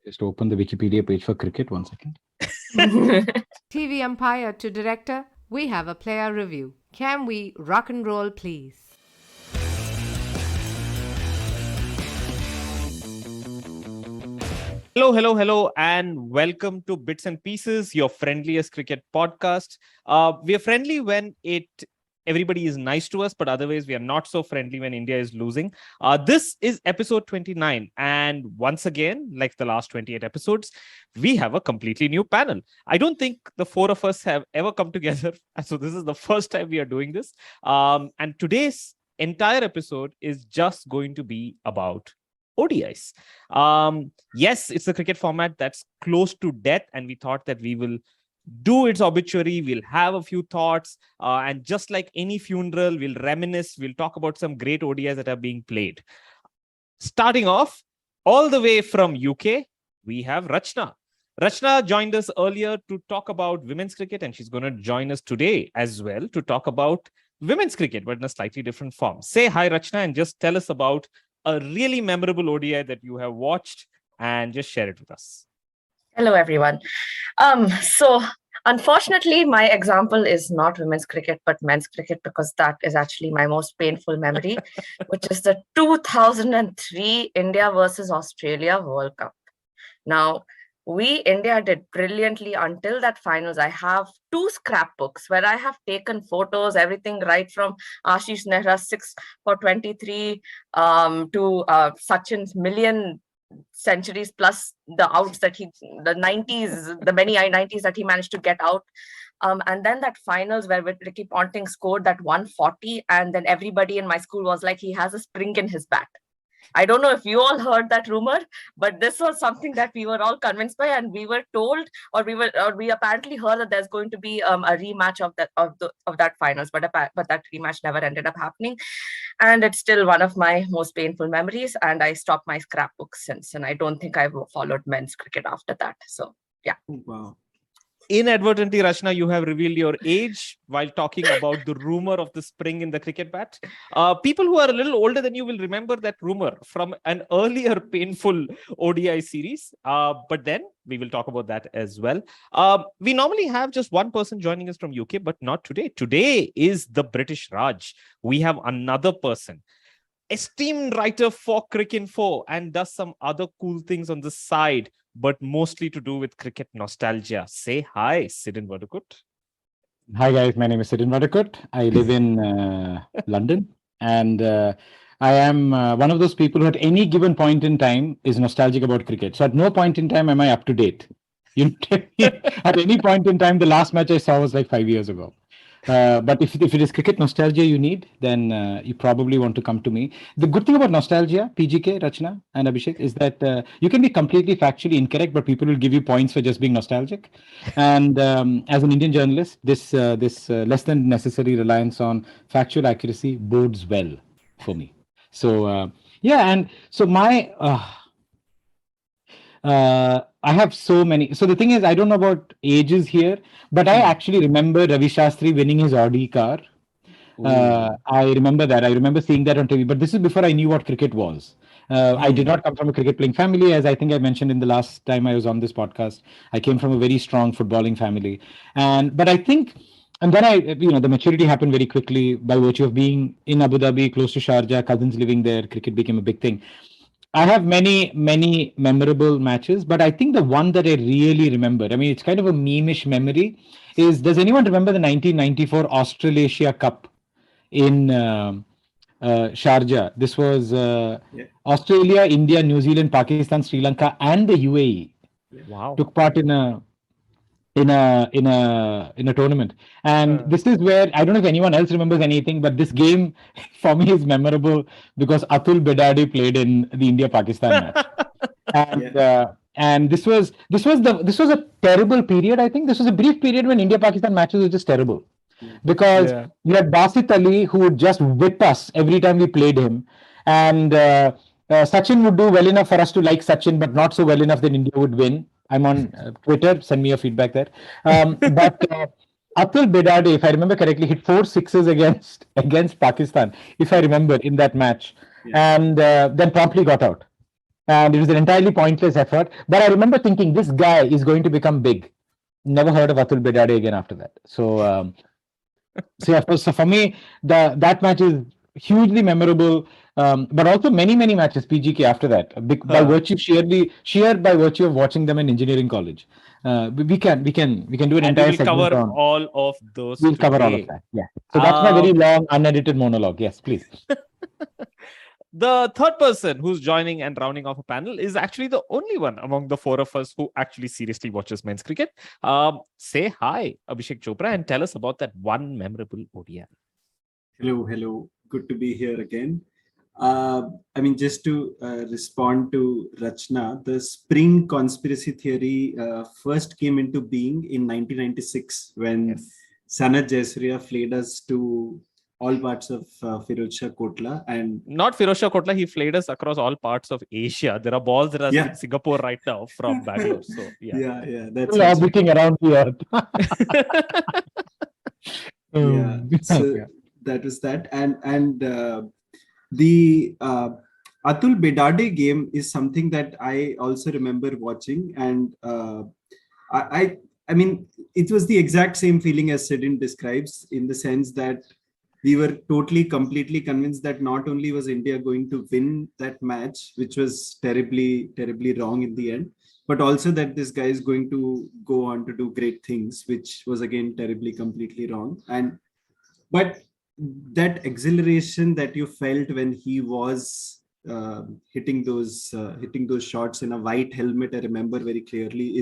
Just open the Wikipedia page for cricket. 1 second. TV umpire to director, we have a player review. Can we rock and roll, please? Hello, and welcome to Bits and Pieces, your friendliest cricket podcast. We are friendly when everybody is nice to us, but otherwise we are not so friendly when India is losing. This is episode 29, and once again, like the last 28 episodes, we have a completely new panel. I don't think the four of us have ever come together, so this is the first time we are doing this. And today's entire episode is just going to be about ODIs. Yes, it's a cricket format that's close to death, and we thought that we will do its obituary. We'll have a few thoughts, and just like any funeral, we'll reminisce. We'll talk about some great ODIs that are being played. Starting off, all the way from UK, we have Rachana. Rachana joined us earlier to talk about women's cricket, and she's going to join us today as well to talk about women's cricket, but in a slightly different form. Say hi, Rachana, and just tell us about a really memorable ODI that you have watched, and just share it with us. Hello, everyone. So unfortunately, my example is not women's cricket, but men's cricket, because that is actually my most painful memory, which is the 2003 India versus Australia World Cup. Now, India did brilliantly until that finals. I have 2 scrapbooks where I have taken photos, everything right from Ashish Nehra's 6 for 23 to Sachin's million centuries plus the outs that the 90s, the many 90s that he managed to get out. And then that finals where Ricky Ponting scored that 140, and then everybody in my school was like, he has a spring in his bat. I don't know if you all heard that rumor, but this was something that we were all convinced by, and we were told, or we apparently heard that there's going to be a rematch of that finals, but that rematch never ended up happening, and it's still one of my most painful memories. And I stopped my scrapbook since, and I don't think I've followed men's cricket after that. So yeah. Wow. Inadvertently, Rachana, you have revealed your age while talking about the rumor of the spring in the cricket bat. People who are a little older than you will remember that rumor from an earlier painful ODI series. But then we will talk about that as well. We normally have just one person joining us from UK, but not today. Today is the British Raj. We have another person, esteemed writer for Cricinfo, and does some other cool things on the side, but mostly to do with cricket nostalgia. Say hi, Sidin. Hi guys, my name is Sidin. I live in London, and I am one of those people who at any given point in time is nostalgic about cricket. So at no point in time am I up to date. At any point in time, the last match I saw was like 5 years ago. But if it is cricket nostalgia you need, then you probably want to come to me. The good thing about nostalgia, PGK, Rachana, and Abhishek, is that you can be completely factually incorrect, but people will give you points for just being nostalgic. And as an Indian journalist, this less than necessary reliance on factual accuracy bodes well for me. So yeah, and so my I have so many. So the thing is, I don't know about ages here, but I actually remember Ravi Shastri winning his Audi car. I remember that. I remember seeing that on TV. But this is before I knew what cricket was. I did not come from a cricket playing family, as I think I mentioned in the last time I was on this podcast. I came from a very strong footballing family, but I think. And then the maturity happened very quickly by virtue of being in Abu Dhabi, close to Sharjah, cousins living there. Cricket became a big thing. I have many memorable matches, but I think the one that I really remember, I mean, it's kind of a meme-ish memory, is, does anyone remember the 1994 Australasia Cup in Sharjah? This was Australia, India, New Zealand, Pakistan, Sri Lanka, and the UAE. Wow. Took part in a tournament, and this is where I don't know if anyone else remembers anything, but this game for me is memorable because Atul Bedade played in the India-Pakistan match, and this was a terrible period. I think this was a brief period when India-Pakistan matches were just terrible because you had Basit Ali who would just whip us every time we played him, and Sachin would do well enough for us to like Sachin, but not so well enough that India would win. I'm on Twitter. Send me your feedback there. But Atul Bedade, if I remember correctly, hit 4 sixes against Pakistan, if I remember, in that match, and then promptly got out. and it was an entirely pointless effort. But I remember thinking, this guy is going to become big. Never heard of Atul Bedade again after that. So yeah, so for me, that match is hugely memorable. But also many matches PGK after that, by virtue sheer by virtue of watching them in engineering college. We can do an And we entire will segment cover on. all of those We'll cover all of today. that. Yeah. So that's my very Um, long unedited monologue. Yes, please. The third person who's joining and rounding off a panel is actually the only one among the four of us who actually seriously watches men's cricket. Say hi, Abhishek Chopra, and tell us about that one memorable ODI. Hello. Good to be here again. Just to respond to Rachana, the spring conspiracy theory first came into being in 1996 when Sanat Jayasuriya flayed us to all parts of Firozshah Kotla. And not Firozshah Kotla, he flayed us across all parts of Asia. There are balls that are in Singapore right now from Bangalore. So yeah, that's orbiting around the earth. So that was that, and the Atul Bedade game is something that I also remember watching, and I mean, it was the exact same feeling as Sidin describes, in the sense that we were completely convinced that not only was India going to win that match, which was terribly wrong in the end, but also that this guy is going to go on to do great things, which was again completely wrong. But that exhilaration that you felt when he was hitting those shots in a white helmet, I remember very clearly,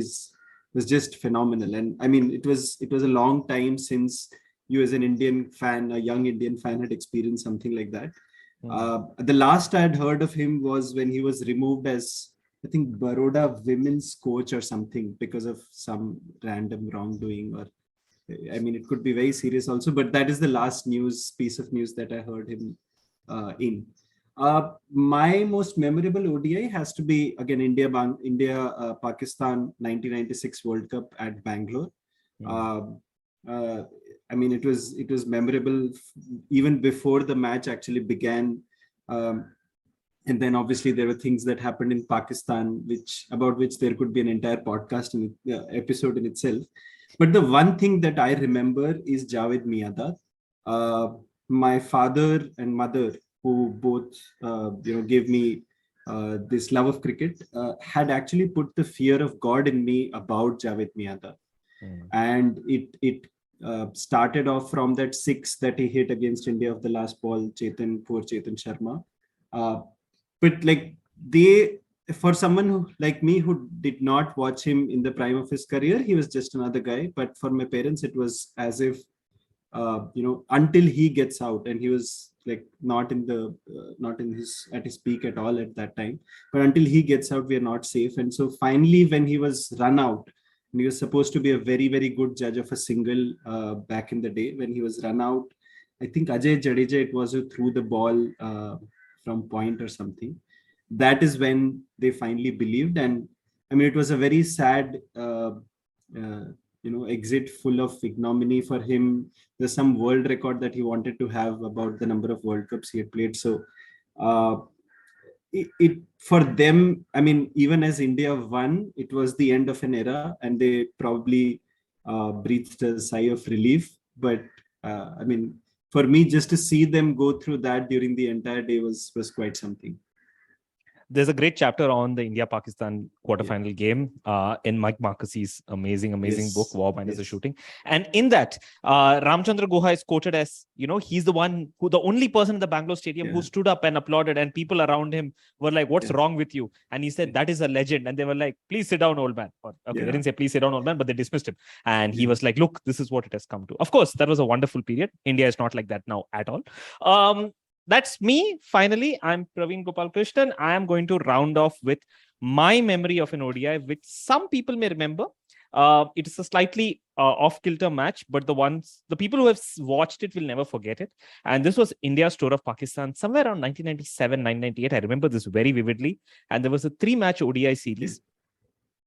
was just phenomenal. And I mean, it was a long time since you, as an Indian fan, a young Indian fan, had experienced something like that. The last I had heard of him was when he was removed as, I think, Baroda women's coach or something, because of some random wrongdoing, or I mean, it could be very serious also, but that is the last piece of news that I heard him in. My most memorable ODI has to be, again, Pakistan 1996 World Cup at Bangalore. I mean, it was memorable even before the match actually began. And then obviously there were things that happened in Pakistan, about which there could be an entire podcast episode in itself. But the one thing that I remember is Javed Miandad. My father and mother, who both gave me this love of cricket, had actually put the fear of God in me about Javed Miandad. And it started off from that six that he hit against India of the last ball, poor Chetan Sharma. But like for someone like me who did not watch him in the prime of his career, he was just another guy. But for my parents, it was as if, until he gets out, and he was like not at his peak at all at that time. But until he gets out, we are not safe. And so finally, when he was run out, and he was supposed to be a very, very good judge of a single back in the day, when he was run out, I think Ajay Jadeja, it was who threw the ball from point or something. That is when they finally believed. And I mean, it was a very sad exit, full of ignominy for him. There's some world record that he wanted to have about the number of World Cups he had played. So it for them, I mean, even as India won, it was the end of an era, and they probably breathed a sigh of relief. But I mean, for me, just to see them go through that during the entire day was quite something. There's a great chapter on the India-Pakistan quarterfinal game in Mike Marquis's amazing book, War Minus the Shooting. And in that, Ramchandra Guha is quoted as, he's the only person in the Bangalore stadium who stood up and applauded, and people around him were like, what's wrong with you? And he said, that is a legend. And they were like, please sit down, old man. They didn't say, please sit down, old man, but they dismissed him. And he was like, look, this is what it has come to. Of course, that was a wonderful period. India is not like that now at all. That's me. Finally, I'm Praveen Gopal Krishnan. I am going to round off with my memory of an ODI, which some people may remember. It is a slightly off-kilter match, but the people who have watched it will never forget it. And this was India's tour of Pakistan somewhere around 1997, 1998. I remember this very vividly. And there was a 3-match ODI series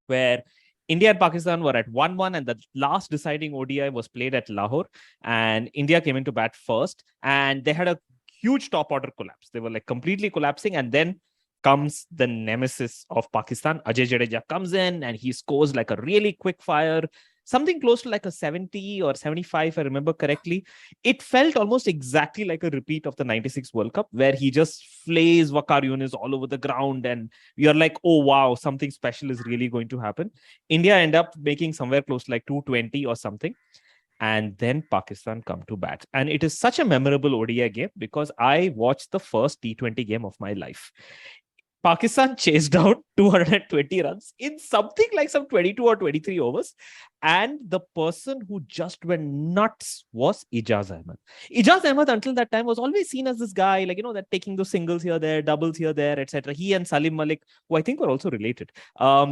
where India and Pakistan were at 1-1, and the last deciding ODI was played at Lahore. And India came into bat first, and they had a huge top order collapse. They were like completely collapsing. And then comes the nemesis of Pakistan. Ajay Jadeja comes in and he scores like a really quick fire, something close to like a 70 or 75, if I remember correctly. It felt almost exactly like a repeat of the 96 World Cup, where he just flays Waqar Younis all over the ground. And you're like, oh, wow, something special is really going to happen. India end up making somewhere close to like 220 or something. And then Pakistan come to bat. And it is such a memorable ODI game because I watched the first T20 game of my life. Pakistan chased down 220 runs in something like some 22 or 23 overs. And the person who just went nuts was Ijaz Ahmed. Ijaz Ahmed, until that time, was always seen as this guy, like, that taking those singles here, there, doubles here, there, etc. He and Salim Malik, who I think were also related,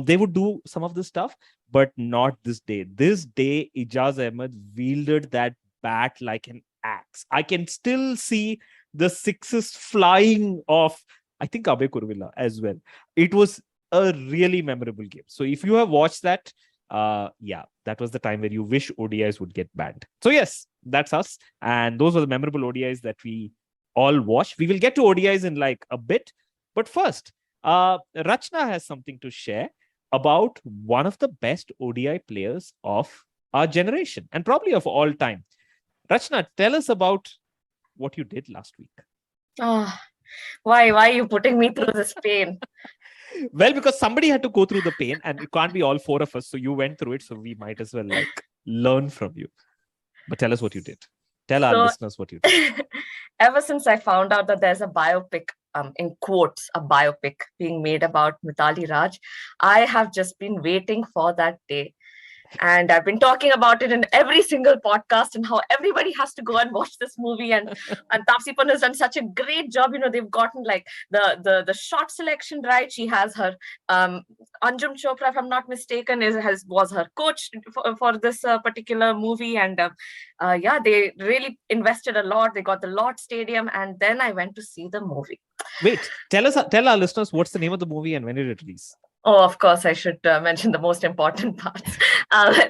they would do some of this stuff, but not this day. This day, Ijaz Ahmed wielded that bat like an axe. I can still see the sixes flying off, I think, Abe Kurvilla as well. It was a really memorable game. So if you have watched that, that was the time where you wish ODIs would get banned. So yes, that's us. And those were the memorable ODIs that we all watched. We will get to ODIs in like a bit. But first, Rachana has something to share about one of the best ODI players of our generation and probably of all time. Rachana, tell us about what you did last week. Why are you putting me through this pain? Well, because somebody had to go through the pain and it can't be all four of us. So you went through it. So we might as well learn from you. But tell us what you did. Tell our listeners what you did. Ever since I found out that there's a biopic, in quotes, a biopic being made about Mithali Raj, I have just been waiting for that day. And I've been talking about it in every single podcast and how everybody has to go and watch this movie. And Taapsee Pannu has done such a great job. They've gotten like the shot selection right. She has her Anjum Chopra, if I'm not mistaken, was her coach for this particular movie. And they really invested a lot. They got the Lord Stadium. And then I went to see the movie. Wait, tell our listeners what's the name of the movie and when did it release? Oh, of course, I should mention the most important parts.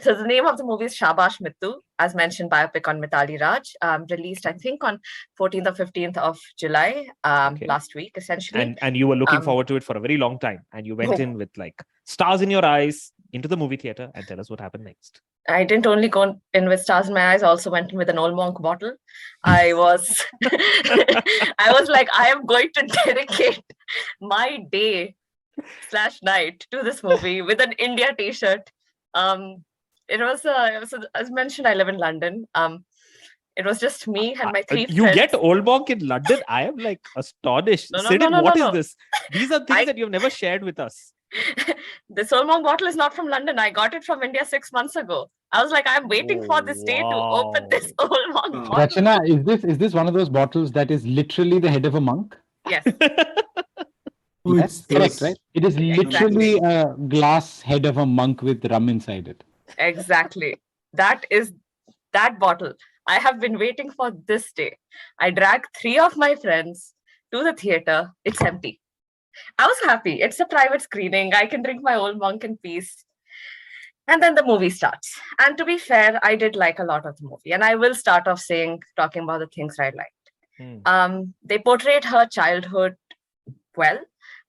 So the name of the movie is Shabash Mithu, as mentioned, biopic on Mithali Raj, released, I think, on 14th or 15th of July last week, essentially. And you were looking forward to it for a very long time. And you went in with like stars in your eyes into the movie theater, and tell us what happened next. I didn't only go in with stars in my eyes, I also went in with an Old Monk bottle. I was like, I am going to dedicate my day/night to this movie with an India t-shirt. It was as mentioned, I live in London. It was just me and my three friends. You get Old Monk in London? I am like astonished. Sidin, what is this? These are things that you've never shared with us. This Old Monk bottle is not from London. I got it from India 6 months ago. I was like, I'm waiting for this day to open this Old Monk bottle. Rachana, is this one of those bottles that is literally the head of a monk? Yes. That's correct, right? It is literally a glass head of a monk with rum inside it. Exactly. That is that bottle. I have been waiting for this day. I dragged 3 of my friends to the theater. It's empty. I was happy. It's a private screening. I can drink my Old Monk in peace. And then the movie starts. And to be fair, I did like a lot of the movie. And I will start off talking about the things I liked. They portrayed her childhood well.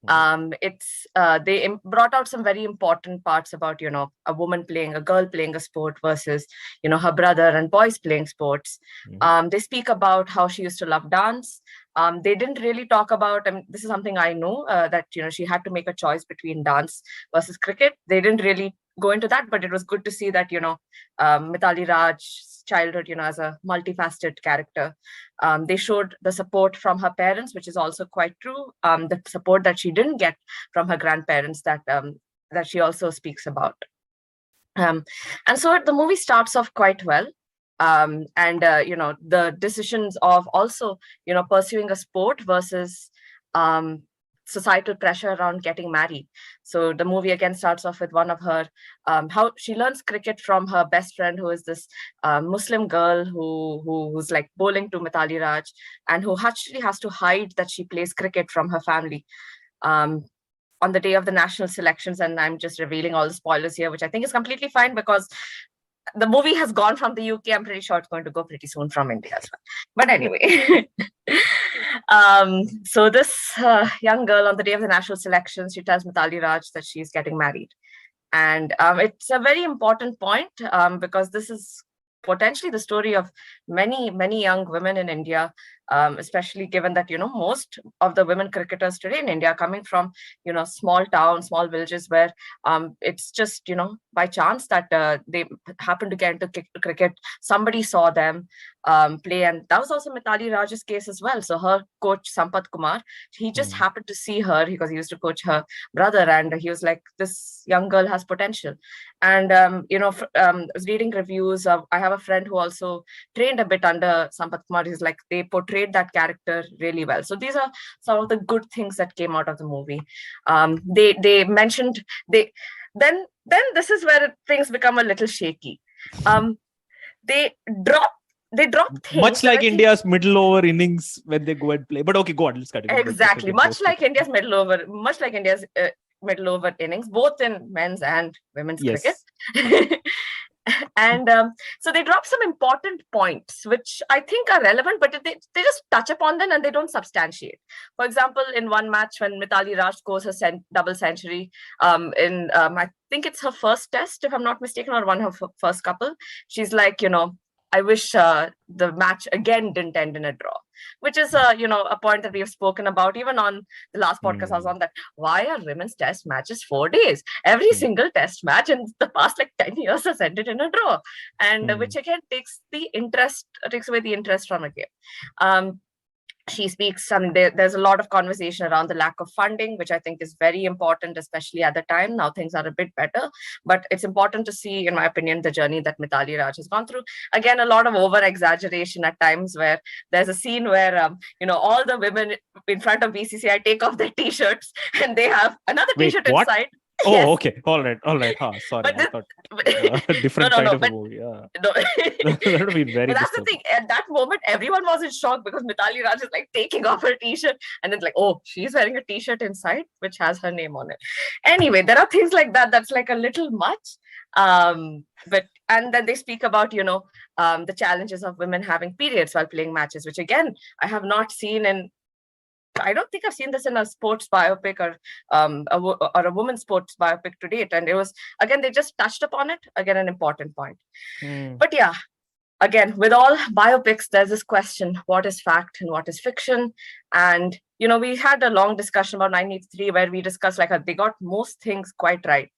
They brought out some very important parts about, a girl playing a sport versus, her brother and boys playing sports. They speak about how she used to love dance. They didn't really talk about, this is something I know, that, she had to make a choice between dance versus cricket. They didn't really go into that, but it was good to see that, Mithali Raj's childhood, as a multifaceted character. They showed the support from her parents, which is also quite true. The support that she didn't get from her grandparents that she also speaks about. And so the movie starts off quite well. The decisions of also, pursuing a sport versus societal pressure around getting married. So the movie again starts off with one of her, how she learns cricket from her best friend, who is this Muslim girl who's like bowling to Mithali Raj, and who actually has to hide that she plays cricket from her family on the day of the national selections. And I'm just revealing all the spoilers here, which I think is completely fine because the movie has gone from the UK. I'm pretty sure it's going to go pretty soon from India as well. But anyway, So this young girl on the day of the national selections, she tells Mithali Raj that she's getting married. And it's a very important point because this is potentially the story of many young women in India, especially given that most of the women cricketers today in India are coming from small towns, small villages where it's just by chance that they happen to get into cricket. Somebody saw them play, and that was also Mithali Raj's case as well. So her coach Sampath Kumar, he just happened to see her because he used to coach her brother, and he was like, this young girl has potential. And I was reading reviews of, I have a friend who also trained a bit under Sampath Kumar. He's like, they portrayed that character really well. So these are some of the good things that came out of the movie. They mentioned then this is where things become a little shaky. They drop things. Much like India's middle over innings when they go and play. But okay, go on, let's continue. Exactly. Much like India's middle over innings, both in men's and women's cricket. And so they drop some important points, which I think are relevant, but they just touch upon them and they don't substantiate. For example, in one match when Mithali Raj scores her double century I think it's her first test, if I'm not mistaken, or one of her first couple, she's like, I wish the match again didn't end in a draw, which is a point that we have spoken about even on the last podcast I was on, that why are women's test matches 4 days? Every single test match in the past 10 years has ended in a draw, and which again takes away the interest from a game. She speaks, there's a lot of conversation around the lack of funding, which I think is very important, especially at the time. Now things are a bit better, but it's important to see, in my opinion, the journey that Mithali Raj has gone through. Again, a lot of over-exaggeration at times, where there's a scene where, all the women in front of BCCI take off their T-shirts and they have another T-shirt inside. Oh, yes. Okay. All right. Sorry. I thought different kind of a movie. Yeah. No. That would be very But that's the thing. At that moment, everyone was in shock because Mithali Raj is taking off her T-shirt, and then she's wearing a T-shirt inside which has her name on it. Anyway, there are things like that. That's a little much. And then they speak about the challenges of women having periods while playing matches, which again I have not seen I don't think I've seen this in a sports biopic or a women's sports biopic to date. And it was, again, they just touched upon it. Again, an important point. But yeah, again, with all biopics, there's this question, what is fact and what is fiction? And, we had a long discussion about 983 where we discussed they got most things quite right.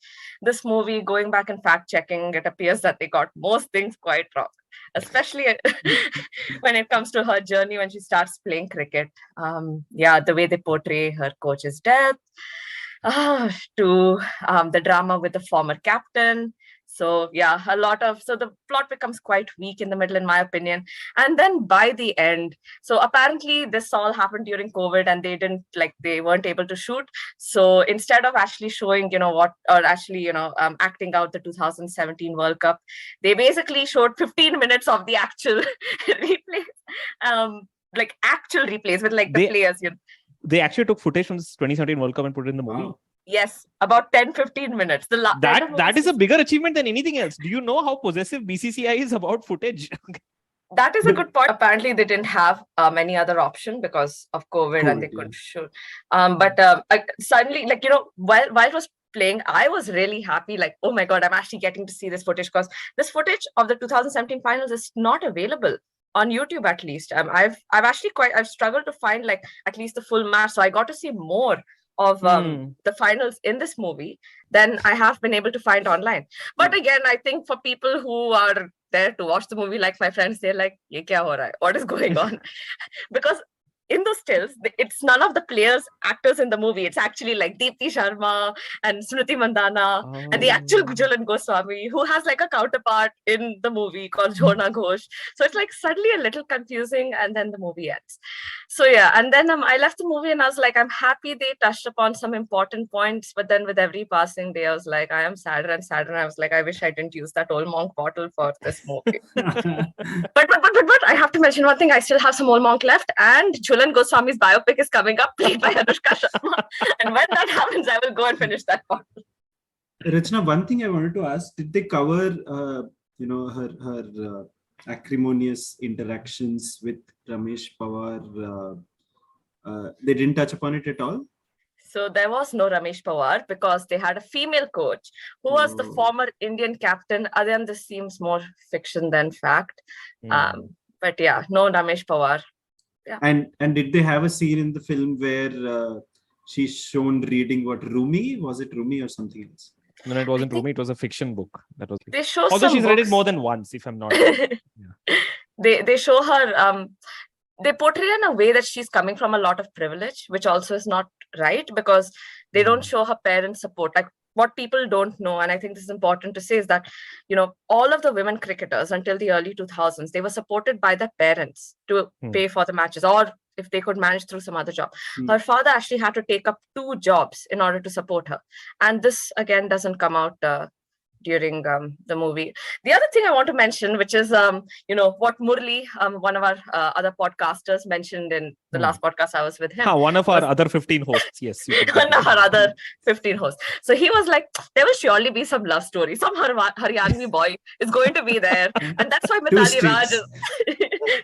This movie, going back and fact checking, it appears that they got most things quite wrong, especially when it comes to her journey when she starts playing cricket. The way they portray her coach's death, to the drama with the former captain. So the plot becomes quite weak in the middle, in my opinion. And then by the end, so apparently this all happened during COVID and they weren't able to shoot. So instead of actually showing, acting out the 2017 World Cup, they basically showed 15 minutes of the actual replays, actual replays with the players. They actually took footage from this 2017 World Cup and put it in the movie. Wow. Yes, about 10-15 minutes. That is a bigger achievement than anything else. Do you know how possessive BCCI is about footage? That is a good point. Apparently, they didn't have any other option because of COVID and they couldn't shoot. But suddenly, while it was playing, I was really happy. Oh my God, I'm actually getting to see this footage, because this footage of the 2017 finals is not available on YouTube, at least. I've struggled to find at least the full match. So I got to see more of the finals in this movie than I have been able to find online. But again, I think for people who are there to watch the movie, like my friends, they're like, "Ye kya ho raha hai? What is going on?" Because in those stills, it's none of the actors in the movie. It's actually Deepti Sharma and Smriti Mandana and the actual Julan Goswami, who has a counterpart in the movie called Jhona Ghosh. So it's suddenly a little confusing, and then the movie ends. So yeah, and then I left the movie and I was I'm happy they touched upon some important points, but then with every passing day, I was I am sadder and sadder. And I was I wish I didn't use that old monk bottle for this movie. But I have to mention one thing. I still have some old monk left, and Julan Goswami's biopic is coming up, played by Anushka Sharma. And when that happens, I will go and finish that bottle. Rachana, one thing I wanted to ask: did they cover, her acrimonious interactions with Ramesh Pawar they didn't touch upon it at all? So there was no Ramesh Pawar because they had a female coach who was the former Indian captain. Again, this seems more fiction than fact. But yeah, no Ramesh Pawar. Yeah. And did they have a scene in the film where she's shown reading what, Rumi? Was it Rumi or something else? No, it wasn't Rumi. It was a fiction book. That was. They show although some she's read it books. more than once, if I'm not wrong. Yeah. They show her. They portray in a way that she's coming from a lot of privilege, which also is not right because they don't show her parents' support. Like what people don't know, and I think this is important to say, is that, you know, all of the women cricketers until the early 2000s, they were supported by their parents to pay for the matches, or if they could manage through some other job. Her father actually had to take up 2 jobs in order to support her. And this, again, doesn't come out during the movie. The other thing I want to mention, which is, you know, what Murli, one of our other podcasters, mentioned in the last podcast I was with him. One of our other 15 hosts. Yes. One of our other 15 hosts. So he was like, there will surely be some love story. Some Haryanvi boy is going to be there. And that's why Mithali Raj is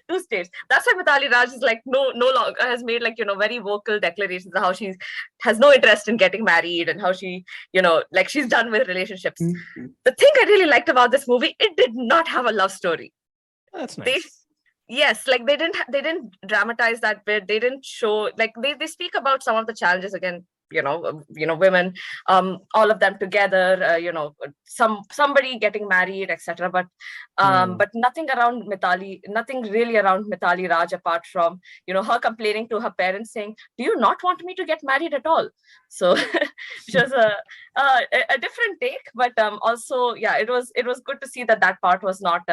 2 states. That's why Mithali Raj is like no longer has made like, you know, very vocal declarations of how she has no interest in getting married and how she, you know, like she's done with relationships. The thing I really liked about this movie, it did not have a love story. That's nice. Yes, like they didn't dramatize that bit. They didn't show, like they speak about some of the challenges again, you know, women, all of them together, you know, somebody getting married, etc. But nothing around Mithali, nothing really around Mithali Raj apart from, you know, her complaining to her parents saying, "Do you not want me to get married at all?" So, which was a different take, but also, yeah, it was good to see that part was not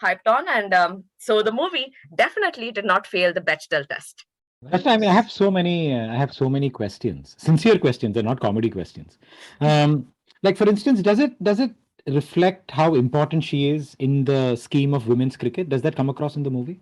hyped on, and so the movie definitely did not fail the Bechdel test. I mean, I have so many questions, sincere questions, and not comedy questions. Like, for instance, does it reflect how important she is in the scheme of women's cricket? Does that come across in the movie?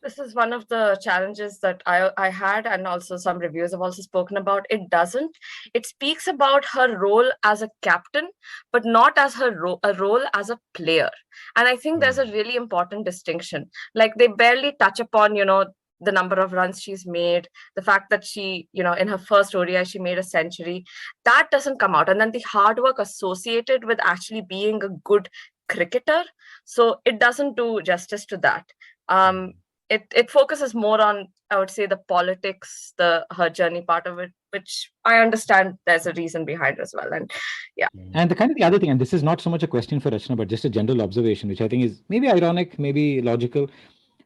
This is one of the challenges that I had, and also some reviews have also spoken about. It doesn't. It speaks about her role as a captain, but not as a role as a player. And I think there's a really important distinction. Like they barely touch upon, you know, the number of runs she's made, the fact that she, you know, in her first ODI, she made a century. That doesn't come out. And then the hard work associated with actually being a good cricketer. So it doesn't do justice to that. It focuses more on, I would say, the politics, her journey part of it, which I understand there's a reason behind as well. And yeah. And the other thing, and this is not so much a question for Rachana, but just a general observation, which I think is maybe ironic, maybe logical.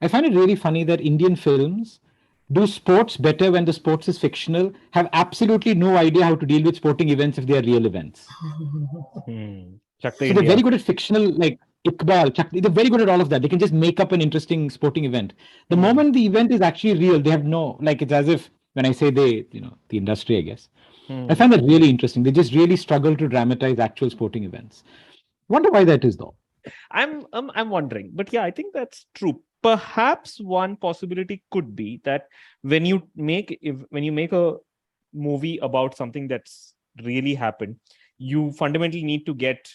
I find it really funny that Indian films do sports better when the sports is fictional, have absolutely no idea how to deal with sporting events if they are real events. So they're very good at fictional, like Iqbal, they're very good at all of that. They can just make up an interesting sporting event. The moment the event is actually real, they have no, like, it's as if, when I say they, you know, the industry, I guess. I find that really interesting. They just really struggle to dramatize actual sporting events. Wonder why that is, though. I'm wondering, but yeah, I think that's true. Perhaps one possibility could be that when you make a movie about something that's really happened, you fundamentally need to get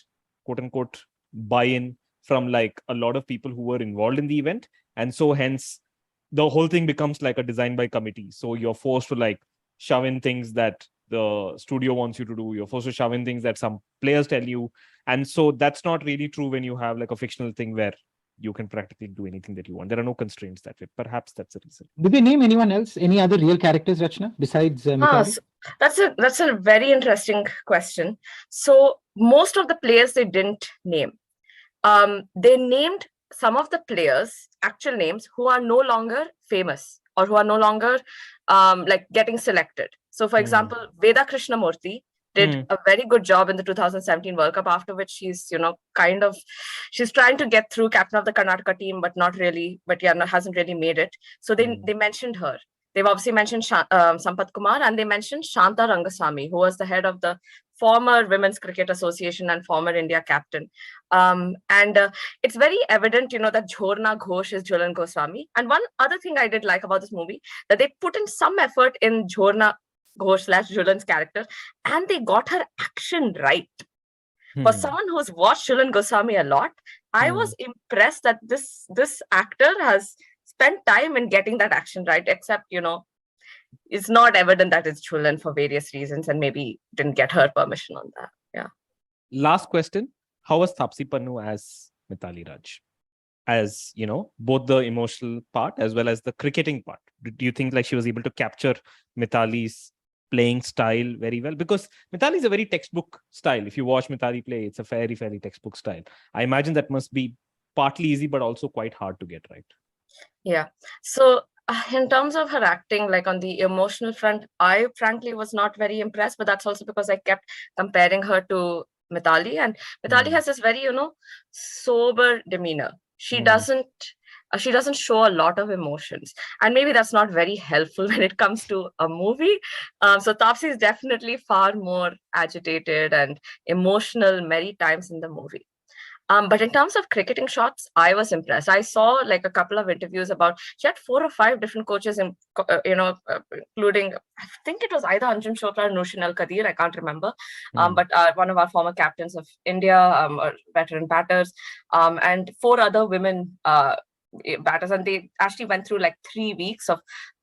quote unquote buy-in from like a lot of people who were involved in the event, and so hence the whole thing becomes like a design by committee. So you're forced to like shove in things that the studio wants you to do. You're forced to shove in things that some players tell you, and so that's not really true when you have like a fictional thing where you can practically do anything that you want. There are no constraints that way. Perhaps that's the reason. Did they name anyone else? Any other real characters, Rachana, besides Mithali? So that's a very interesting question. So most of the players they didn't name. They named some of the players, actual names, who are no longer famous or who are no longer like getting selected. So for example, Veda Krishnamurthy did a very good job in the 2017 World Cup, after which she's, you know, she's trying to get through captain of the Karnataka team, but not really, hasn't really made it. So they mentioned her. They've obviously mentioned Sampath Kumar, and they mentioned Shanta Rangasamy, who was the head of the former Women's Cricket Association and former India captain. And it's very evident, you know, that Jhorna Ghosh is Jhulan Goswami. And one other thing I did like about this movie, that they put in some effort in Jhorna Ghosh / Jhulan's character, and they got her action right. For someone who's watched Jhulan Goswami a lot, I was impressed that this actor has spent time in getting that action right, except, you know, it's not evident that it's Chulan for various reasons, and maybe didn't get her permission on that. Yeah. Last question. How was Taapsee Pannu as Mithali Raj? As, both the emotional part as well as the cricketing part. Do you think like she was able to capture Mithali's playing style very well? Because Mithali is a very textbook style. If you watch Mithali play, it's a very, very textbook style. I imagine that must be partly easy, but also quite hard to get right. Yeah. So in terms of her acting, like on the emotional front, I frankly was not very impressed, but that's also because I kept comparing her to Mithali, and Mithali has this very, sober demeanor. She doesn't show a lot of emotions, and maybe that's not very helpful when it comes to a movie. So Taapsee is definitely far more agitated and emotional many times in the movie. But in terms of cricketing shots, I was impressed. I saw like a couple of interviews about, she had 4 or 5 different coaches, including, I think it was either Anjum Chopra or Nushin Al Kadir, I can't remember. But one of our former captains of India, or veteran batters, and 4 other women batters. And they actually went through like 3 weeks of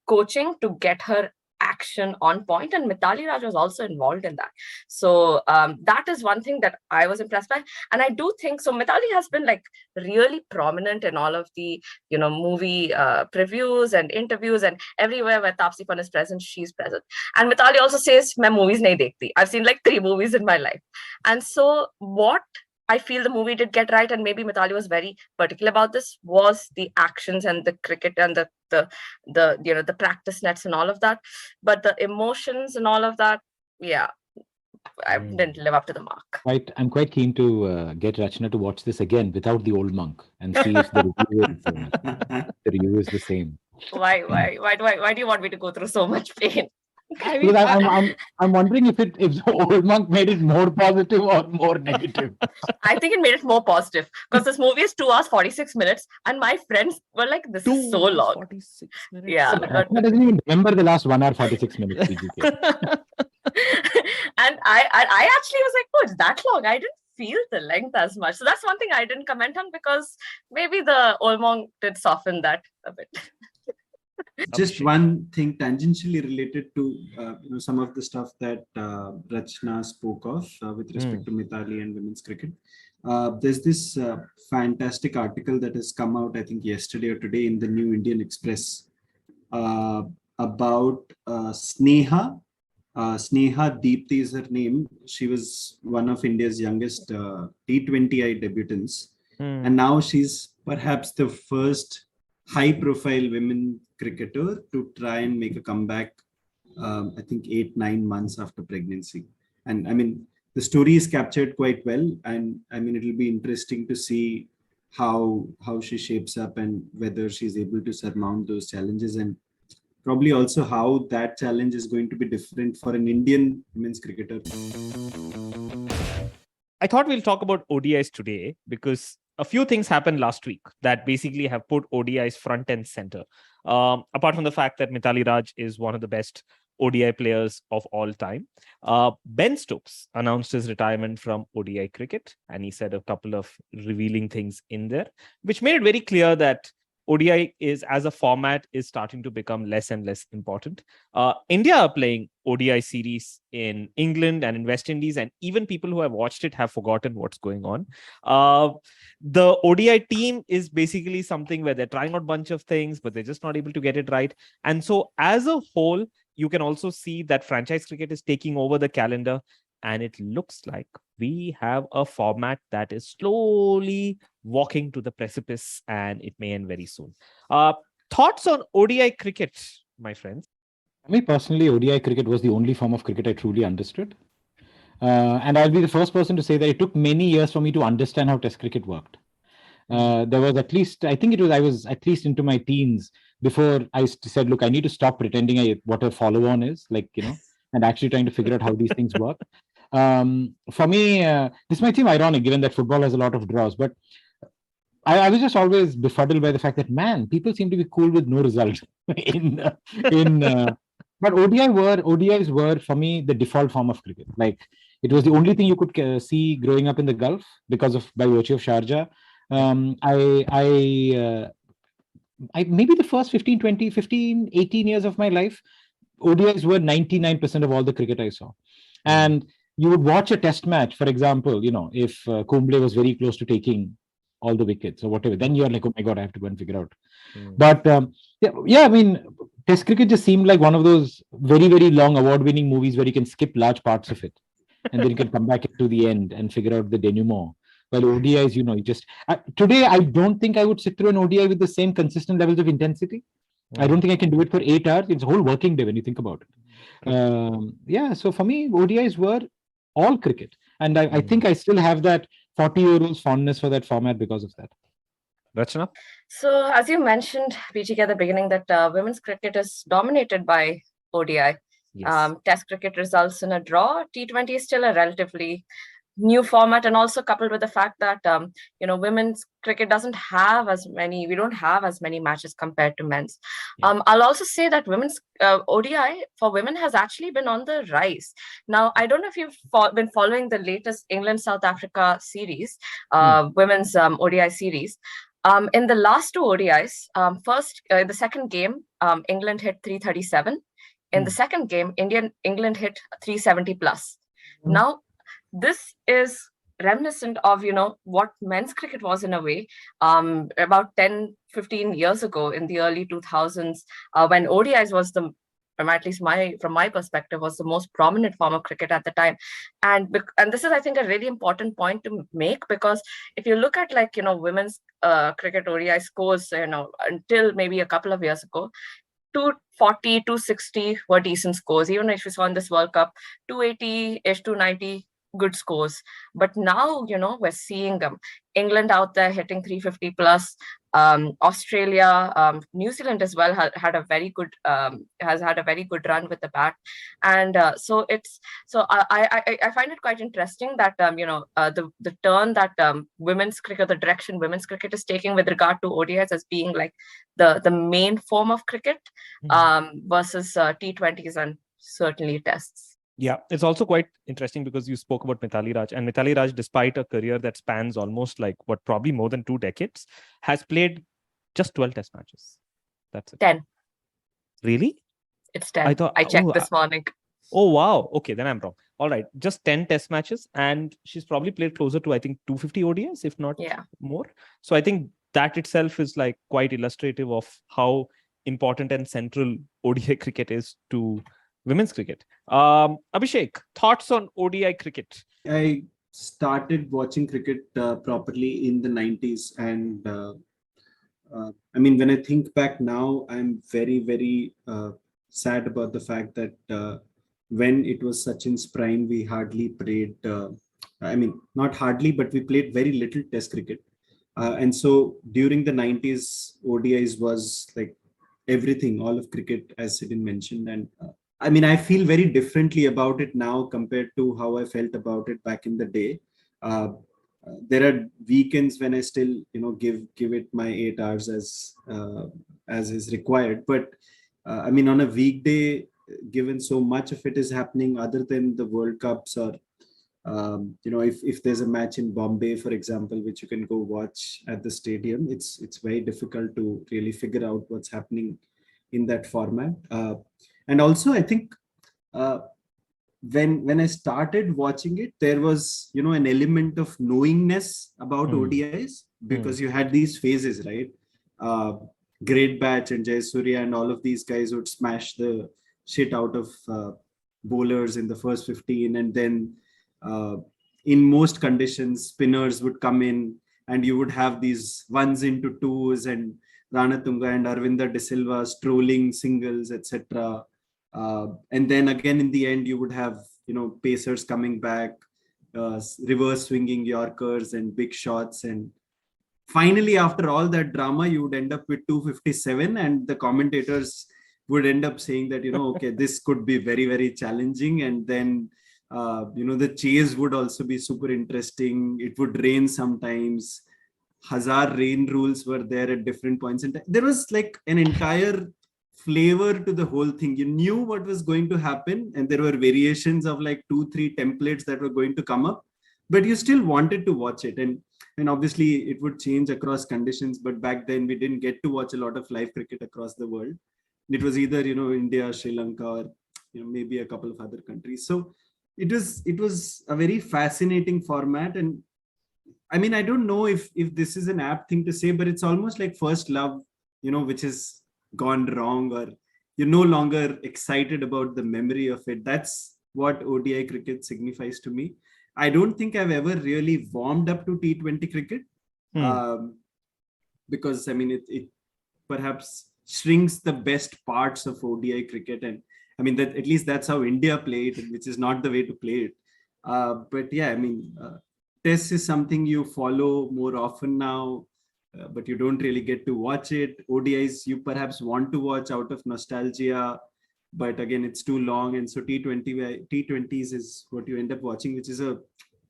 coaching to get her action on point, and Mithali Raj was also involved in that. So that is one thing that I was impressed by. And I do think so Mithali has been like really prominent in all of the movie previews and interviews, and everywhere where Taapsee Pannu is present, she's present. And Mithali also says, "Main movies nahi dekhti." I've seen like 3 movies in my life. And so what I feel the movie did get right, and maybe Mithali was very particular about this, was the actions and the cricket and the practice nets and all of that. But the emotions and all of that, yeah, I didn't live up to the mark. Right, I'm quite keen to get Rachana to watch this again without the old monk and see if the review is the same. Why do you want me to go through so much pain? Because I'm wondering if the old monk made it more positive or more negative. I think it made it more positive, because this movie is 2 hours 46 minutes, and my friends were like, "This is so long." 46 minutes. Yeah, Rachana doesn't even remember the last 1 hour 46 minutes. And I actually was like, "Oh, it's that long." I didn't feel the length as much. So that's one thing I didn't comment on, because maybe the old monk did soften that a bit. Just one thing tangentially related to some of the stuff that Rachana spoke of with respect to Mithali and women's cricket. There's this fantastic article that has come out, I think yesterday or today, in the New Indian Express about Sneha. Sneha Deepthi is her name. She was one of India's youngest T20I debutants. And now she's perhaps the first high-profile women cricketer to try and make a comeback, I think 8-9 months after pregnancy. And I mean, the story is captured quite well. And I mean, it'll be interesting to see how she shapes up and whether she's able to surmount those challenges, and probably also how that challenge is going to be different for an Indian women's cricketer. I thought we'll talk about ODIs today because a few things happened last week that basically have put ODIs front and center. Apart from the fact that Mithali Raj is one of the best ODI players of all time, Ben Stokes announced his retirement from ODI cricket, and he said a couple of revealing things in there, which made it very clear that ODI is, as a format, is starting to become less and less important. India are playing ODI series in England and in West Indies, and even people who have watched it have forgotten what's going on. The ODI team is basically something where they're trying out a bunch of things, but they're just not able to get it right. And so as a whole, you can also see that franchise cricket is taking over the calendar, and it looks like we have a format that is slowly walking to the precipice, and it may end very soon. Thoughts on ODI cricket, my friends? For me personally, ODI cricket was the only form of cricket I truly understood. And I'll be the first person to say that it took many years for me to understand how Test cricket worked. There was at least, I was at least into my teens before I said, look, I need to stop pretending what a follow-on is, and actually trying to figure out how these things work. For me, this might seem ironic given that football has a lot of draws, but I was just always befuddled by the fact that, man, people seem to be cool with no result but ODIs were for me the default form of cricket. Like, it was the only thing you could see growing up in the Gulf by virtue of Sharjah. I maybe the first 15, 18 years of my life, ODIs were 99% of all the cricket I saw. And you would watch a test match, for example, if Kumble was very close to taking all the wickets or whatever, then you're like, oh my God, I have to go and figure out. But I mean, Test cricket just seemed like one of those very, very long award-winning movies where you can skip large parts of it. And then you can come back to the end and figure out the denouement. Well, ODIs, you just... today, I don't think I would sit through an ODI with the same consistent levels of intensity. I don't think I can do it for 8 hours. It's a whole working day when you think about it. So for me, ODIs were all cricket. And I think I still have that 40-year-old's fondness for that format because of that. Rachana? So as you mentioned, PGK, at the beginning, that women's cricket is dominated by ODI. Yes. Test cricket results in a draw. T20 is still a relatively new format, and also coupled with the fact that women's cricket doesn't have as many. We don't have as many matches compared to men's. I'll also say that women's ODI for women has actually been on the rise. Now, I don't know if you've been following the latest England-South Africa series, women's ODI series. In the last two ODIs, the second game, England hit 337. In the second game, England hit 370 plus. Now, this is reminiscent of, what men's cricket was in a way about 10, 15 years ago in the early 2000s when ODIs was at least from my perspective, was the most prominent form of cricket at the time. And this is, I think, a really important point to make, because if you look at women's cricket ODI scores, until maybe a couple of years ago, 240, 260 were decent scores. Even if you saw in this World Cup, 280-ish, 290 good scores. But now, we're seeing England out there hitting 350 plus. Australia, New Zealand as well has had a very good run with the bat, and so I find it quite interesting that the turn that women's cricket, the direction women's cricket is taking with regard to ODIs as being like the main form of cricket versus T20s and certainly tests. Yeah, it's also quite interesting because you spoke about Mithali Raj, and Mithali Raj, despite a career that spans almost probably more than 2 decades, has played just 12 test matches. That's it. 10. Really? It's 10. I checked this morning. Oh, wow. Okay, then I'm wrong. All right, just 10 test matches, and she's probably played closer to, I think, 250 ODIs, if not more. So I think that itself is quite illustrative of how important and central ODI cricket is to women's cricket. Abhishek, thoughts on ODI cricket? I started watching cricket properly in the 90s. And I mean, when I think back now, I'm very, very sad about the fact that when it was Sachin's prime, we hardly played, not hardly, but we played very little test cricket. And so during the 90s, ODIs was everything, all of cricket, as Sidin mentioned. And I feel very differently about it now compared to how I felt about it back in the day. There are weekends when I still, give it my 8 hours as is required. But on a weekday, given so much of it is happening other than the World Cups, or if there's a match in Bombay, for example, which you can go watch at the stadium, it's very difficult to really figure out what's happening in that format. And also, I think when I started watching it, there was, an element of knowingness about ODIs, because you had these phases, right? Great Batch and Jayasuriya and all of these guys would smash the shit out of bowlers in the first 15. And then in most conditions, spinners would come in and you would have these ones into twos and Ranatunga and Arvinda De Silva strolling singles, etc. And then again, in the end, you would have, pacers coming back, reverse swinging Yorkers and big shots. And finally, after all that drama, you would end up with 257, and the commentators would end up saying that, okay, this could be very, very challenging. And then, the chase would also be super interesting. It would rain sometimes. Hazar rain rules were there at different points in time. There was an entire flavor to the whole thing. You knew what was going to happen, and there were variations of 2-3 templates that were going to come up, but you still wanted to watch it. And obviously it would change across conditions, but back then we didn't get to watch a lot of live cricket across the world. It was either, India, Sri Lanka, or maybe a couple of other countries. So it was a very fascinating format. And I mean, I don't know if this is an apt thing to say, but it's almost like first love, which has gone wrong, or you're no longer excited about the memory of it. That's what ODI cricket signifies to me. I don't think I've ever really warmed up to T20 cricket, because I mean, it perhaps shrinks the best parts of ODI cricket. And I mean, that at least that's how India play it, which is not the way to play it. But yeah, I mean, Test is something you follow more often now, but you don't really get to watch it. ODIs you perhaps want to watch out of nostalgia, but again, it's too long. And so T20s is what you end up watching, which is a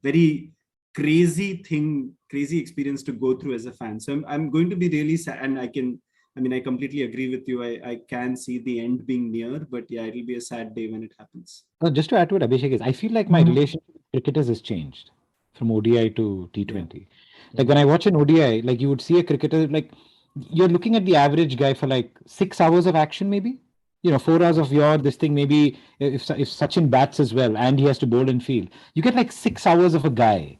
very crazy experience to go through as a fan. So I'm going to be really sad, and I completely agree with you. I can see the end being near, but yeah, it'll be a sad day when it happens. Just to add to what Abhishek is, I feel like my relationship with cricketers has changed from ODI to T20. Yeah. Like when I watch an ODI, like you would see a cricketer, like you're looking at the average guy for like 6 hours of action, maybe. 4 hours of this thing, maybe if Sachin bats as well and he has to bowl and field, you get like 6 hours of a guy.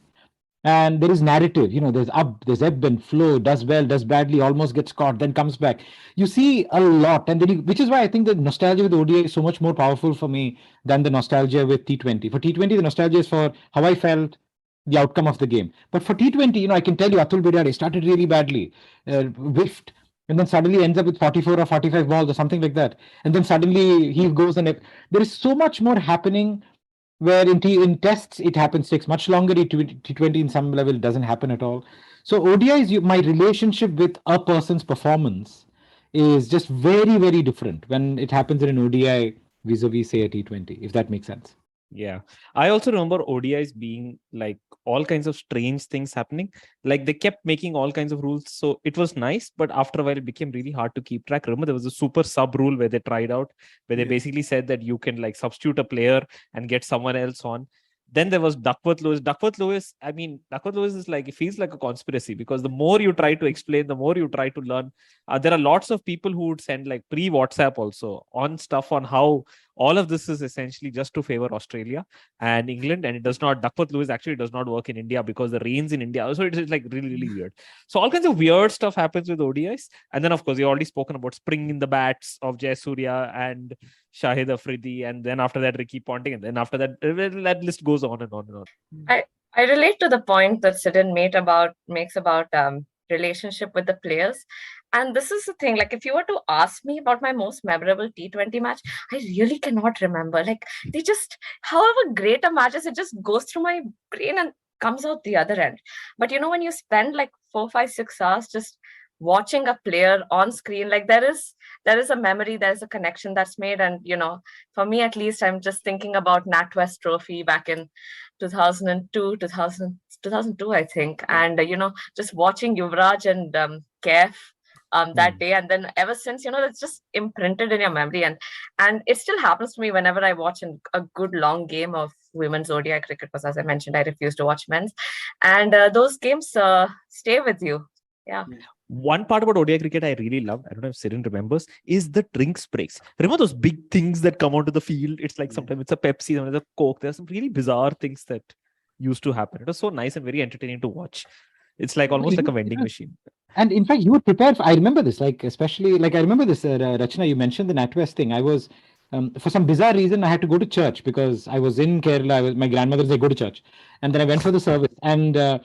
And there is narrative, there's ebb and flow, does well, does badly, almost gets caught, then comes back. You see a lot, and then which is why I think the nostalgia with ODI is so much more powerful for me than the nostalgia with T20. For T20, the nostalgia is for how I felt, the outcome of the game. But for T20, I can tell you, Atul Bedade started really badly, whiffed, and then suddenly ends up with 44 or 45 balls or something like that. And then suddenly he goes, and there is so much more happening. Where in tests it takes much longer. T20 in some level doesn't happen at all. So ODIs, my relationship with a person's performance is just very, very different when it happens in an ODI vis-a-vis, say, a T20, if that makes sense. Yeah. I also remember ODIs being like all kinds of strange things happening. Like they kept making all kinds of rules. So it was nice, but after a while it became really hard to keep track. Remember, there was a super sub rule where they tried out, where they basically said that you can like substitute a player and get someone else on. Then there was Duckworth Lewis. Duckworth Lewis is like, it feels like a conspiracy, because the more you try to explain, the more you try to learn. There are lots of people who would send like pre-WhatsApp also on stuff on how all of this is essentially just to favor Australia and England. And it does not, Duckworth Lewis actually does not work in India because the rains in India. So it is like really, really weird. So all kinds of weird stuff happens with ODIs. And then of course, you already spoken about spring in the bats of Jayasuriya and Shahid Afridi, and then after that Ricky Ponting, and then after that list goes on and on and on. I relate to the point that Sidin makes about relationship with the players. And this is the thing, like if you were to ask me about my most memorable T20 match, I really cannot remember. Like they just, however great a match is, it just goes through my brain and comes out the other end. But when you spend like 4, 5, 6 hours just watching a player on screen, like there is a memory, there's a connection that's made. And for me at least, I'm just thinking about NatWest Trophy back in 2002 I think, and just watching Yuvraj and Kef that day, and then ever since, it's just imprinted in your memory, and it still happens to me whenever I watch a good long game of women's ODI cricket, because as I mentioned, I refuse to watch men's, and those games stay with you. Yeah. One part about ODI cricket I really love, I don't know if Sidin remembers, is the drinks breaks. Remember those big things that come onto the field? It's like sometimes it's a Pepsi, sometimes it's a Coke. There's some really bizarre things that used to happen. It was so nice and very entertaining to watch. It's like almost like a vending machine. And in fact, you would prepare I remember this, like especially, like I remember this, Rachana, you mentioned the NatWest thing. I was, for some bizarre reason, I had to go to church because I was in Kerala. My grandmother said, go to church. And then I went for the service. And their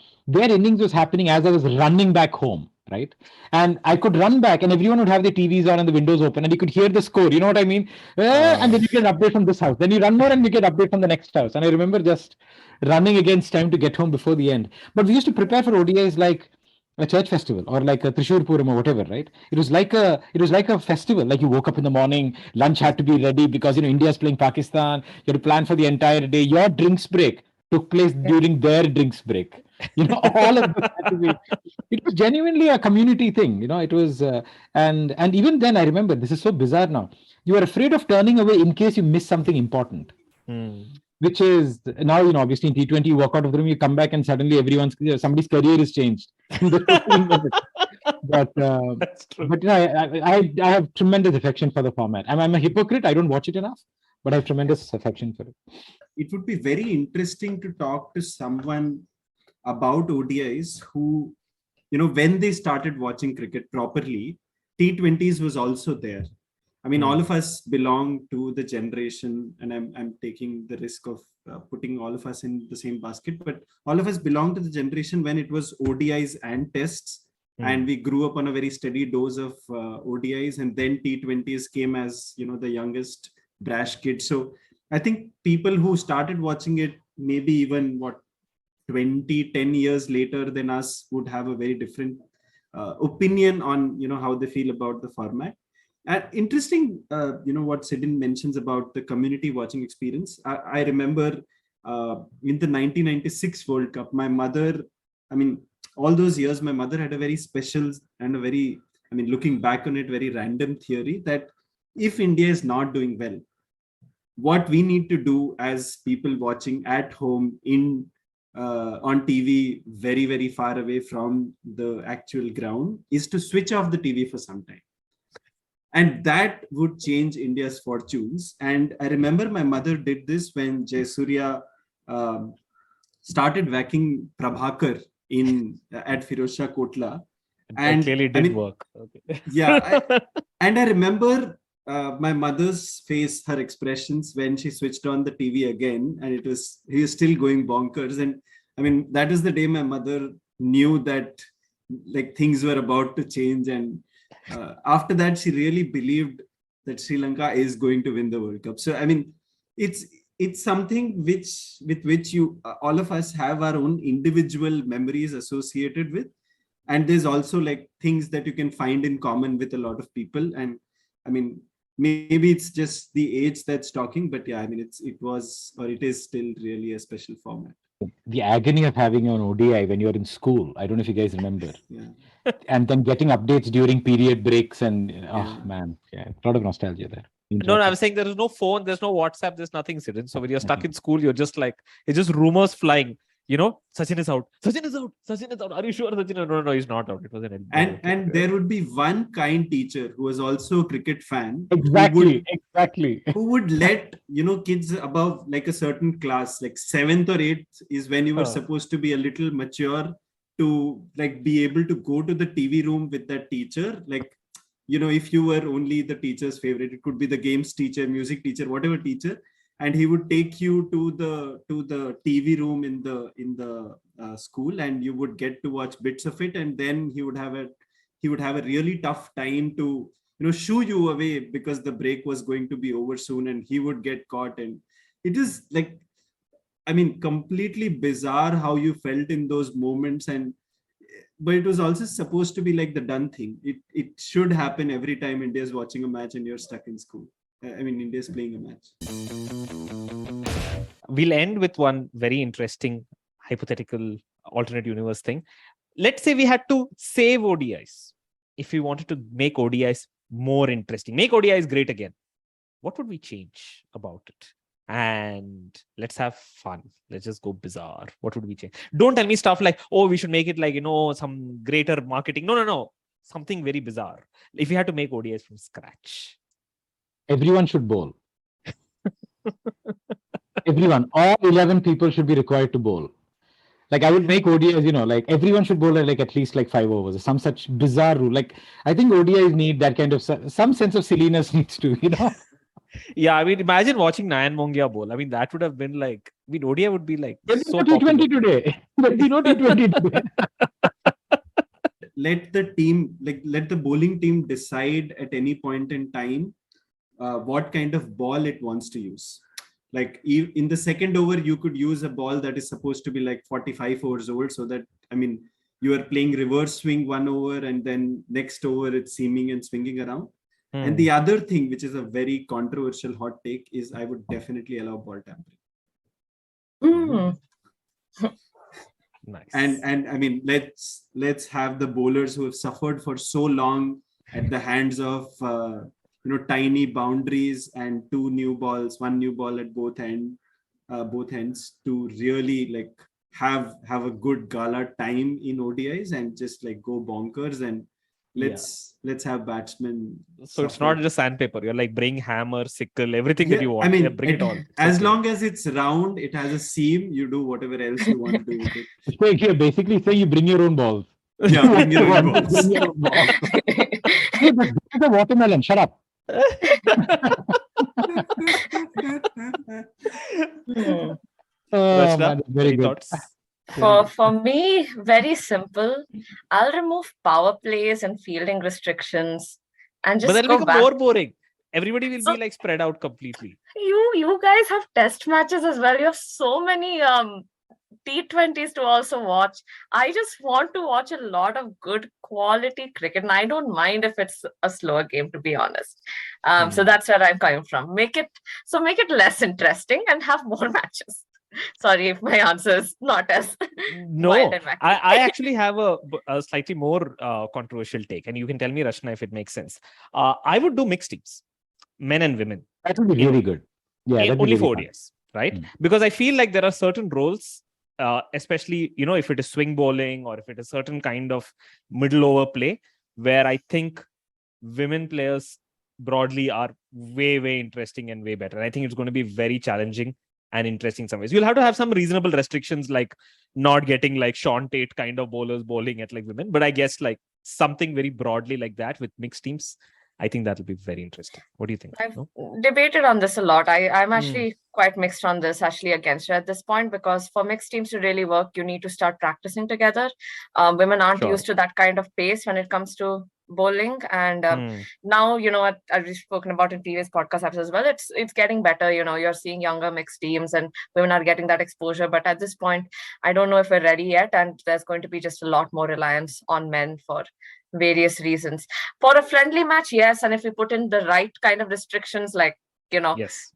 innings was happening as I was running back home. Right. And I could run back and everyone would have their TVs on and the windows open and you could hear the score. You know what I mean? And then you get an update from this house. Then you run more and you get an update from the next house. And I remember just running against time to get home before the end. But we used to prepare for ODIs like a church festival or like a Trishur Puram or whatever, right? It was like a festival. Like you woke up in the morning, lunch had to be ready because, India's playing Pakistan. You had to plan for the entire day. Your drinks break took place during their drinks break. All of this had to be, it was genuinely a community thing. It was, and even then I remember, this is so bizarre now. You are afraid of turning away in case you miss something important. Which is now, obviously in T20, you walk out of the room, you come back and suddenly somebody's career is changed. But That's true. but you know, I have tremendous affection for the format. I'm a hypocrite. I don't watch it enough, but I have tremendous affection for it. It would be very interesting to talk to someone about ODIs who, when they started watching cricket properly, T20s was also there. I mean, all of us belong to the generation, and I'm taking the risk of putting all of us in the same basket, but all of us belong to the generation when it was ODIs and tests, and we grew up on a very steady dose of ODIs, and then T20s came as, the youngest brash kid. So I think people who started watching it, maybe even 10 years later than us, would have a very different opinion on, how they feel about the format. And interesting, what Sidin mentions about the community watching experience. I remember in the 1996 World Cup, my mother, all those years, my mother had a very special and a very, looking back on it, very random theory that if India is not doing well, what we need to do as people watching at home on TV, very, very far away from the actual ground, is to switch off the TV for some time. And that would change India's fortunes. And I remember my mother did this when Jayasurya started whacking Prabhakar at Firozshah Kotla. And clearly did work. Okay. Yeah. And I remember my mother's face, her expressions when she switched on the TV again, and he was still going bonkers. And that is the day my mother knew that like things were about to change. And after that, she really believed that Sri Lanka is going to win the World Cup. So, it's something with which all of us have our own individual memories associated with. And there's also like things that you can find in common with a lot of people. And maybe it's just the age that's talking, but yeah, it is still really a special format. The agony of having an ODI when you're in school. I don't know if you guys remember. Yeah. And then getting updates during period breaks and man, a lot of nostalgia there. No, I was saying there is no phone, there's no WhatsApp, there's nothing, Sidin. So when you're stuck in school, you're just like, it's just rumors flying. Sachin is out. Sachin is out. Sachin is out. Are you sure Sachin? No, he's not out. It was an and there would be one kind teacher who was also a cricket fan. Exactly. Who would let kids above like a certain class, like 7th or 8th is when you were supposed to be a little mature to like be able to go to the TV room with that teacher. Like, if you were only the teacher's favorite, it could be the games teacher, music teacher, whatever teacher. And he would take you to the TV room in the school, and you would get to watch bits of it. And then he would have a really tough time to shoo you away because the break was going to be over soon, and he would get caught. And it is like, completely bizarre how you felt in those moments. But it was also supposed to be like the done thing. It should happen every time India is watching a match and you're stuck in school. India is playing a match. We'll end with one very interesting hypothetical alternate universe thing. Let's say we had to save ODIs. If we wanted to make ODIs more interesting, make ODIs great again, what would we change about it? And let's have fun. Let's just go bizarre. What would we change? Don't tell me stuff like, oh, we should make it like, some greater marketing. No. Something very bizarre. If you had to make ODIs from scratch. Everyone should bowl. Everyone. All 11 people should be required to bowl. Like I would make ODIs, like everyone should bowl at least like 5 overs or some such bizarre rule. Like I think ODIs need that kind of some sense of silliness needs to, Yeah, imagine watching Nayan Mongia bowl. That would have been like, ODI would be like so T20 today. There'll be no T20 today. Let the bowling team decide at any point in time what kind of ball it wants to use. Like in the second over, you could use a ball that is supposed to be like 45 overs old, so that you are playing reverse swing 1 over, and then next over it's seaming and swinging around. And the other thing, which is a very controversial hot take, is I would definitely allow ball tampering. Nice. And let's have the bowlers who have suffered for so long at the hands of tiny boundaries and one new ball at both ends to really like have a good gala time in ODIs and just like go bonkers. And let's have batsmen. So it's not just sandpaper. You're like bring hammer, sickle, everything that you want. I mean, bring it all. As long as it's round, it has a seam. You do whatever else you want to do with it. So you're basically saying you bring your own balls. Yeah, bring your own balls. Bring your own balls. Hey, but this is a watermelon. Shut up. Rachana, Man, very any good. thoughts? For me, very simple. I'll remove power plays and fielding restrictions and But just that'll go become back. more boring. Everybody will So- be like spread out completely. You guys have test matches as well. You have so many T20s to also watch. I just want to watch a lot of good quality cricket, and I don't mind if it's a slower game, to be honest. So that's where I'm coming from. Make it less interesting and have more matches. Sorry if my answer is not as No, wild and wacky. I actually have a slightly more controversial take, and you can tell me, Rachana, if it makes sense. I would do mixed teams, men and women. That would be really good. Yeah, that'd be Only really for fun. ODIs, right? Because I feel like there are certain roles, especially if it is swing bowling or if it is certain kind of middle over play, where I think women players broadly are way interesting and way better. And I think it's going to be very challenging and interesting some ways. You'll have to have some reasonable restrictions, like not getting like Sean Tate kind of bowlers bowling at like women. But I guess like something very broadly like that with mixed teams, I think that'll be very interesting. What do you think? I've No? debated on this a lot. I'm actually quite mixed on this, actually against it at this point, because for mixed teams to really work, you need to start practicing together. Women aren't Sure. used to that kind of pace when it comes to bowling, and now I've spoken about in previous podcast episodes as well. It's getting better. You're seeing younger mixed teams, and women are getting that exposure. But at this point, I don't know if we're ready yet, and there's going to be just a lot more reliance on men for various reasons. For a friendly match, yes, and if we put in the right kind of restrictions, like Yes.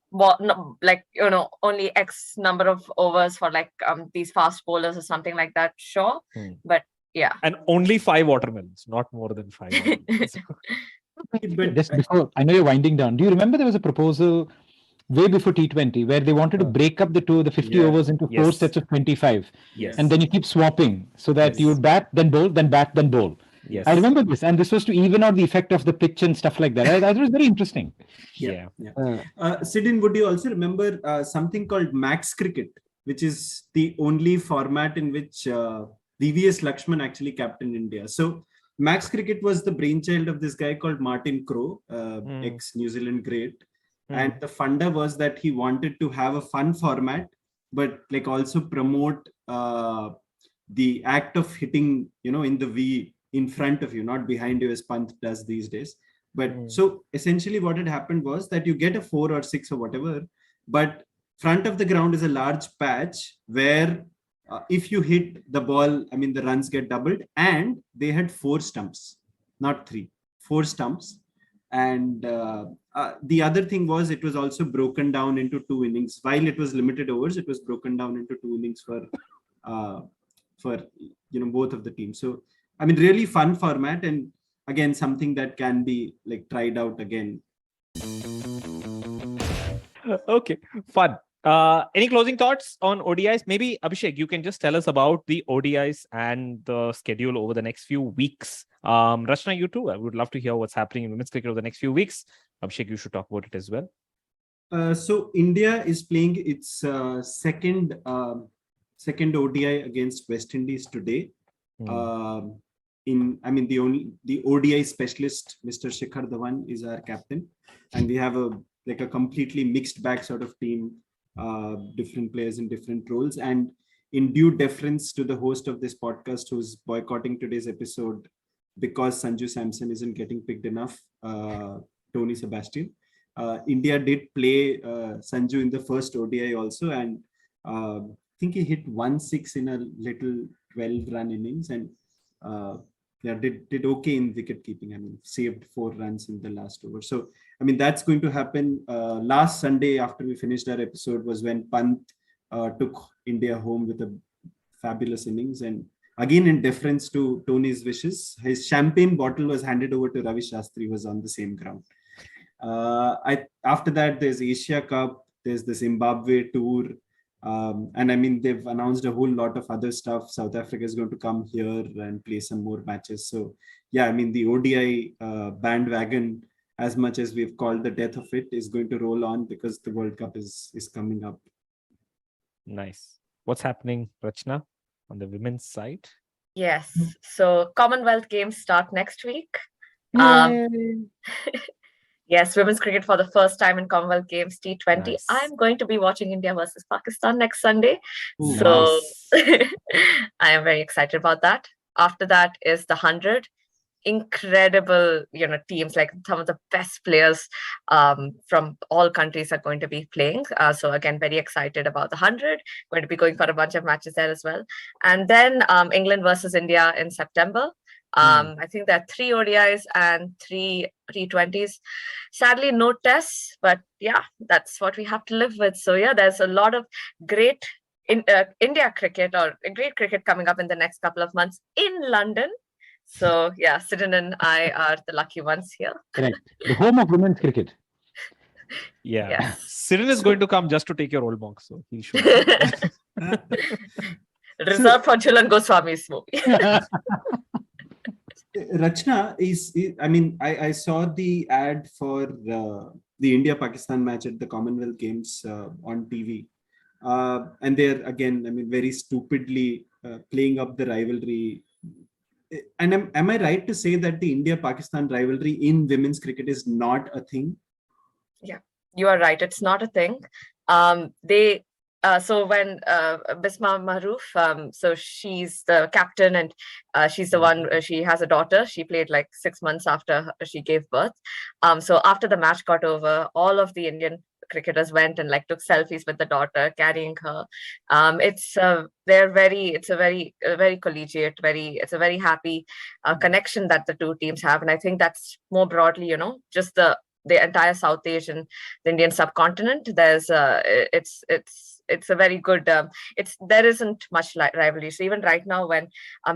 only X number of overs for like these fast bowlers or something like that, sure. But yeah. And only 5 watermelons, not more than 5 watermelons. But Just before, I know you're winding down. Do you remember there was a proposal way before T20 where they wanted to break up the 50 overs into 4 Yes. sets of 25, Yes. and then you keep swapping so that you would bat, then bowl, then bat, then bowl. Yes. I remember this, and this was to even out the effect of the pitch and stuff like that. That was very interesting. Yeah. Sidin, would you also remember something called Max Cricket, which is the only format in which VVS Lakshman actually captained India? So Max Cricket was the brainchild of this guy called Martin Crowe, ex-New Zealand great. And the funda was that he wanted to have a fun format, but like also promote the act of hitting, in the V in front of you, not behind you as Pant does these days. But so essentially what had happened was that you get a 4 or 6 or whatever, but front of the ground is a large patch where if you hit the ball, the runs get doubled, and they had 4 stumps, not 3, 4 stumps. And the other thing was it was also broken down into 2 innings. While it was limited overs, it was broken down into 2 innings for both of the teams. So really fun format, and again something that can be like tried out again. Okay, fun. Any closing thoughts on ODIs? Maybe Abhishek, you can just tell us about the ODIs and the schedule over the next few weeks. Rachana, you too. I would love to hear what's happening in women's cricket over the next few weeks. Abhishek, you should talk about it as well. So India is playing its second ODI against West Indies today. The ODI specialist, Mr. Shikhar Dhawan, is our captain, and we have a completely mixed bag sort of team, different players in different roles. And in due deference to the host of this podcast, who's boycotting today's episode because Sanju Samson isn't getting picked enough, Tony Sebastian, India did play Sanju in the first ODI also, and I think he hit 1-6 in a little 12-run innings, and did okay in wicket keeping. Saved 4 runs in the last over. So that's going to happen. Last Sunday after we finished our episode was when Pant took India home with a fabulous innings, and again in deference to Tony's wishes, his champagne bottle was handed over to Ravi Shastri, who was on the same ground. After that, there's Asia Cup, there's the Zimbabwe tour, And I mean, they've announced a whole lot of other stuff. South Africa is going to come here and play some more matches. So yeah, I mean, the ODI bandwagon, as much as we've called the death of it, is going to roll on because the World Cup is coming up. Nice. What's happening, Rachana, on the women's side? Yes. So Commonwealth Games start next week. Um, yes, women's cricket for the first time in Commonwealth Games T20. Nice. I'm going to be watching India versus Pakistan next Sunday. Ooh, So nice. I am very excited about that. After that is the 100. Incredible, teams, like some of the best players from all countries are going to be playing. So again, very excited about the 100. Going to be going for a bunch of matches there as well. And then England versus India in September. I think there are 3 ODIs and 3 T20s. Sadly, no tests, but yeah, that's what we have to live with. So yeah, there's a lot of great India cricket, or great cricket coming up in the next couple of months in London. So yeah, Sidin and I are the lucky ones here. Correct. The home of women's cricket. Yeah. Yes. Sidin is going to come just to take your old box. So he should. Reserved for Jhulan Goswami's movie. Rachana I saw the ad for the India-Pakistan match at the Commonwealth Games on TV. And they're, again, I mean, very stupidly playing up the rivalry. And am I right to say that the India-Pakistan rivalry in women's cricket is not a thing? Yeah, you are right. It's not a thing. So when Bisma Maroof, so she's the captain, and she's the one, she has a daughter. She played like 6 months after she gave birth. So after the match got over, all of the Indian cricketers went and like took selfies with the daughter, carrying her. It's a very collegiate, it's a very happy connection that the two teams have. And I think that's more broadly, just the entire South Asian, the Indian subcontinent. There's it's a very good, there isn't much rivalry. So even right now, when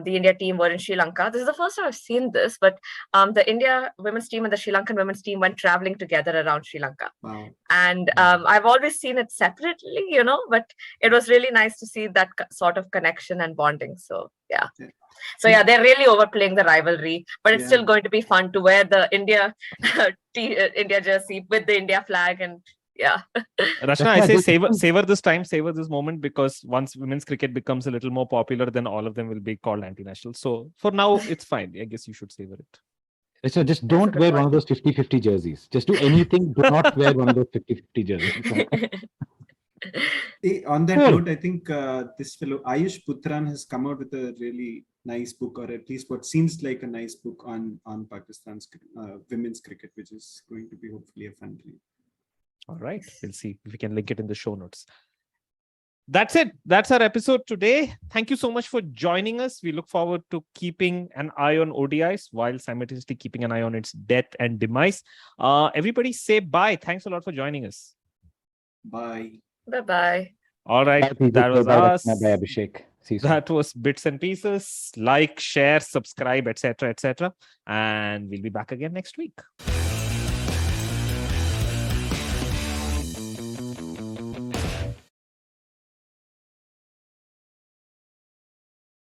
the India team were in Sri Lanka, this is the first time I've seen this, but the India women's team and the Sri Lankan women's team went traveling together around Sri Lanka. Wow. And I've always seen it separately, but it was really nice to see that sort of connection and bonding. So yeah. So yeah, they're really overplaying the rivalry, but it's still going to be fun to wear the India India jersey with the India flag. And yeah. Rachana, I say savor this time, savor this moment, because once women's cricket becomes a little more popular, then all of them will be called anti-national. So for now, it's fine. I guess you should savor it. So just don't wear one of those 50-50 jerseys. Just do anything. Do not wear one of those 50-50 jerseys. On that note, I think this fellow Ayush Putran has come out with a really nice book, or at least what seems like a nice book on Pakistan's women's cricket, which is going to be hopefully a fun read. All right. We'll see if we can link it in the show notes. That's it. That's our episode today. Thank you so much for joining us. We look forward to keeping an eye on ODIs while simultaneously keeping an eye on its death and demise. Everybody say bye. Thanks a lot for joining us. Bye. Bye-bye. All right. Bye, that was us. Bye, Abhishek. See you soon. That was Bits and Pieces. Like, share, subscribe, etc., etc. And we'll be back again next week.